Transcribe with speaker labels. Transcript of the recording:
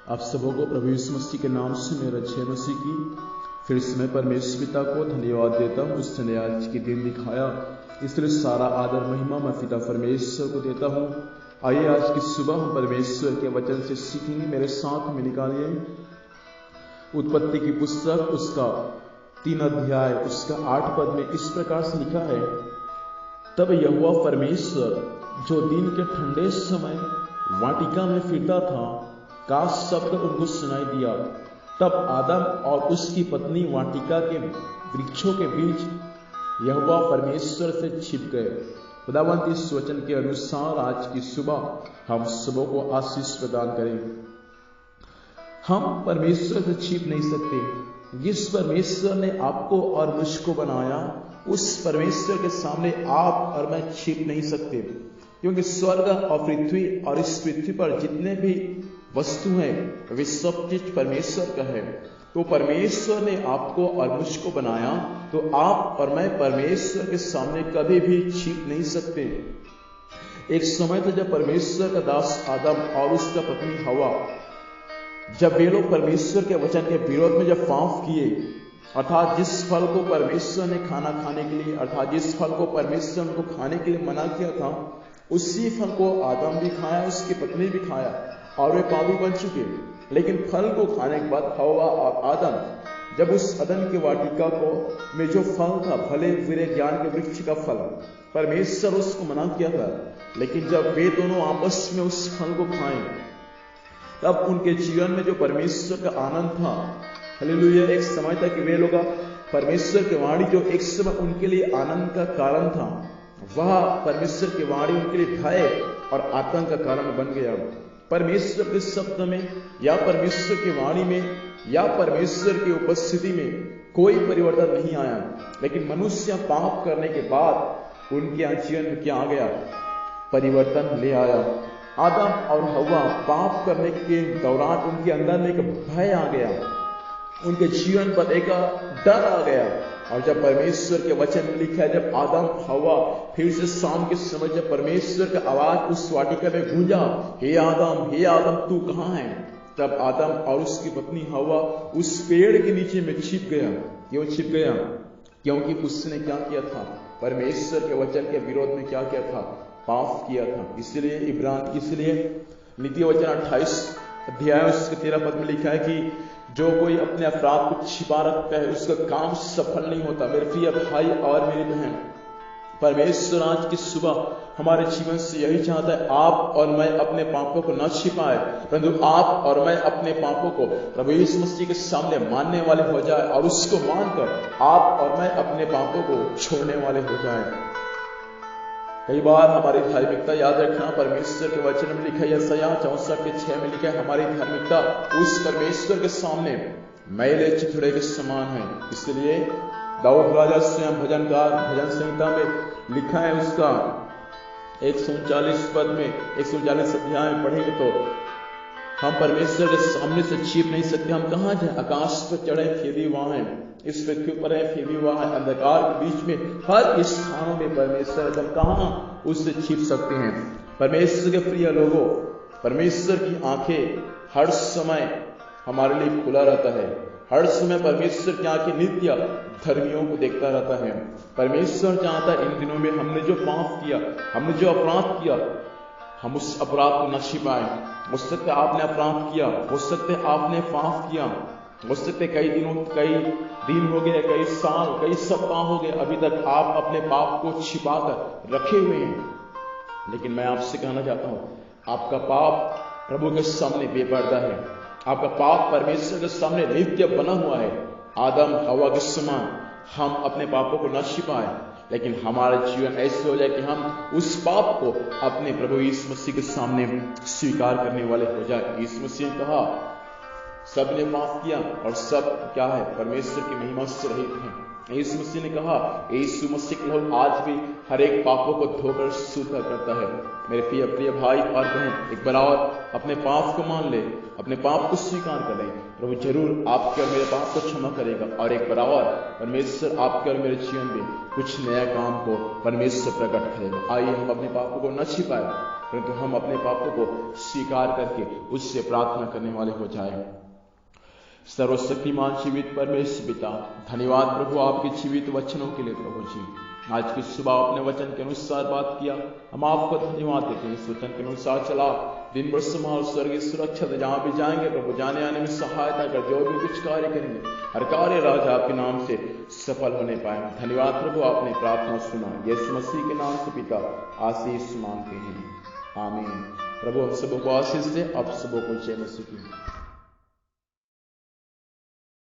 Speaker 1: आप सबों को प्रभु यीशु मसीह के नाम से मेरा जय मसीह की। फिर से मैं परमेश्वर पिता को धन्यवाद देता हूँ, उसने आज के दिन दिखाया, इसलिए सारा आदर महिमा मैं पिता परमेश्वर को देता हूँ। आइए आज की सुबह हम परमेश्वर के वचन से सीखेंगे। मेरे साथ में निकालिए उत्पत्ति की पुस्तक, उसका 3 अध्याय, उसका 8 पद में इस प्रकार से लिखा है, तब यहोवा परमेश्वर जो दिन के ठंडे समय वाटिका में फिरता था का शब्द उनको सुनाई दिया। तब आदम और उसकी पत्नी वाटिका के वृक्षों के बीच यहोवा परमेश्वर से छिप गए। खुदावंत इस वचन के अनुसार आज की सुबह हम सबों को आशीष प्रदान करें। हम परमेश्वर से छिप नहीं सकते। जिस परमेश्वर ने आपको और मुझको बनाया, उस परमेश्वर के सामने आप और मैं छिप नहीं सकते, क्योंकि स्वर्ग और पृथ्वी और इस पृथ्वी पर जितने भी वस्तु हैं वे सब चीज परमेश्वर का है। तो परमेश्वर ने आपको और मुझको बनाया, तो आप और मैं परमेश्वर के सामने कभी भी छिप नहीं सकते। एक समय था जब परमेश्वर का दास आदम और उसका पत्नी हवा, जब वे लोग परमेश्वर के वचन के विरोध में जब पाप किए, अर्थात जिस फल को परमेश्वर ने खाना खाने के लिए, अर्थात जिस फल को परमेश्वर को खाने के लिए मना किया था, उसी फल को आदम भी खाया, उसकी पत्नी भी खाया और वे पापी बन चुके। लेकिन फल को खाने के बाद हवा और आदम जब उस अदन की वाटिका को में जो फल था, भले बुरे ज्ञान के वृक्ष का फल, परमेश्वर उसको मना किया था, लेकिन जब वे दोनों आपस में उस फल को खाएं, तब उनके जीवन में जो परमेश्वर का आनंद था, हालेलुया, एक समय तक वे लोग परमेश्वर की वाणी जो एक समय उनके लिए आनंद का कारण था, वह परमेश्वर की वाणी उनके लिए भय और आतंक का कारण बन गया। परमेश्वर के शब्द में या परमेश्वर की वाणी में या परमेश्वर की उपस्थिति में कोई परिवर्तन नहीं आया, लेकिन मनुष्य पाप करने के बाद उनके जीवन में क्या आ गया? परिवर्तन ले आया। आदम और हवा पाप करने के दौरान उनके अंदर में एक भय आ गया, उनके जीवन पर एक डर आ गया। और जब परमेश्वर के वचन में लिखा है, जब आदम हवा फिर से शाम के समय जब परमेश्वर का आवाज उस वाटिका में गूंजा, हे आदम तू कहां है, तब आदम और उसकी पत्नी हवा उस पेड़ के नीचे में छिप गया। क्यों छिप गया? क्योंकि उसने क्या किया था? परमेश्वर के वचन के विरोध में क्या किया था? पाप किया था। इसलिए नीति वचन 28 अध्याय उसके 13 पद में लिखा है कि जो कोई अपने अपराध को छिपा रखता है उसका काम सफल नहीं होता। मेरे प्रिय भाई और मेरी बहन, परमेश्वर आज की सुबह हमारे जीवन से यही चाहता है, आप और मैं अपने पापों को न छिपाए, परंतु आप और मैं अपने पापों को प्रभु यीशु मसीह के सामने मानने वाले हो जाए और उसको मानकर आप और मैं अपने पापों को छोड़ने वाले हो जाए। कई बार हमारी धार्मिकता, याद रखना, परमेश्वर के वचन में लिखा है, यशायाह 64:6 में लिखा है, हमारी धार्मिकता उस परमेश्वर के सामने मैले चिथड़े के समान है। इसलिए दाऊद राजा स्वयं भजनकार भजन संहिता में लिखा है, उसका 139 पद में 139 अध्याय में पढ़ेंगे तो हम परमेश्वर के सामने से छिप नहीं सकते। हम कहां जाए? आकाश पर चढ़े फिर भी वहां है, इस पृथ्वी पर है फिर भी वहां है, अंधकार के बीच में हर स्थानों में परमेश्वर, हम कहां उससे छिप सकते हैं? परमेश्वर के प्रिय लोगों, परमेश्वर की आंखें हर समय हमारे लिए खुला रहता है। हर समय परमेश्वर की आंखें नित्य धर्मियों को देखता रहता है। परमेश्वर चाहता है इन दिनों में हमने जो पाप किया, हमने जो अपराध किया, हम उस अपराध को न छिपाएं। हो सकता है आपने अपराध किया, हो सकता है आपने पाप किया, हो सकते कई दिन हो गए, कई साल, कई सप्ताह हो गए, अभी तक आप अपने पाप को छिपा कर रखे हुए हैं। लेकिन मैं आपसे कहना चाहता हूं, आपका पाप प्रभु के सामने बेपर्दा है, आपका पाप परमेश्वर के सामने नित्य बना हुआ है। आदम हवा के समान हम अपने पापों को न छिपाएं, लेकिन हमारा जीवन ऐसे हो जाए कि हम उस पाप को अपने प्रभु यीशु मसीह के सामने स्वीकार करने वाले हो जाए। यीशु मसीह ने कहा, सब ने पाप किया और सब क्या है? परमेश्वर की महिमा से रहित हैं। यीशु मसीह ने कहा, यीशु मसीह का लहू आज भी हर एक पापों को धोकर शुद्ध करता है। मेरे प्रिय भाई और बहन, एक बार और अपने पाप को मान ले, अपने पाप को स्वीकार कर ले, प्रभु जरूर आपके और मेरे पाप को क्षमा करेगा। और एक बार और परमेश्वर आपके और मेरे जीवन में कुछ नया काम को परमेश्वर प्रकट करेगा। आइए हम अपने पापों को न छिपाए, परंतु हम अपने पापों को स्वीकार करके उससे प्रार्थना करने वाले हो जाए। सर्वशक्तिमान जीवित परमेश्वर पिता, धन्यवाद प्रभु आपके जीवित वचनों के लिए। प्रभु जी, आज की सुबह अपने वचन के अनुसार बात किया, हम आपको धन्यवाद देते हैं। इस वचन के अनुसार चला, दिन भर संभाल, स्वर्गीय सुरक्षा दे, जहां भी जाएंगे प्रभु जाने आने में सहायता कर, जो भी कुछ कार्य करेंगे हर कार्य राजा आपके नाम से सफल होने पाए। धन्यवाद प्रभु, आपने प्रार्थना सुना, यीशु मसीह के नाम से पिता आशीष मांगते हैं, आमीन। प्रभु हम सबों को आशीष दे, आप सबों को जय मसीह की।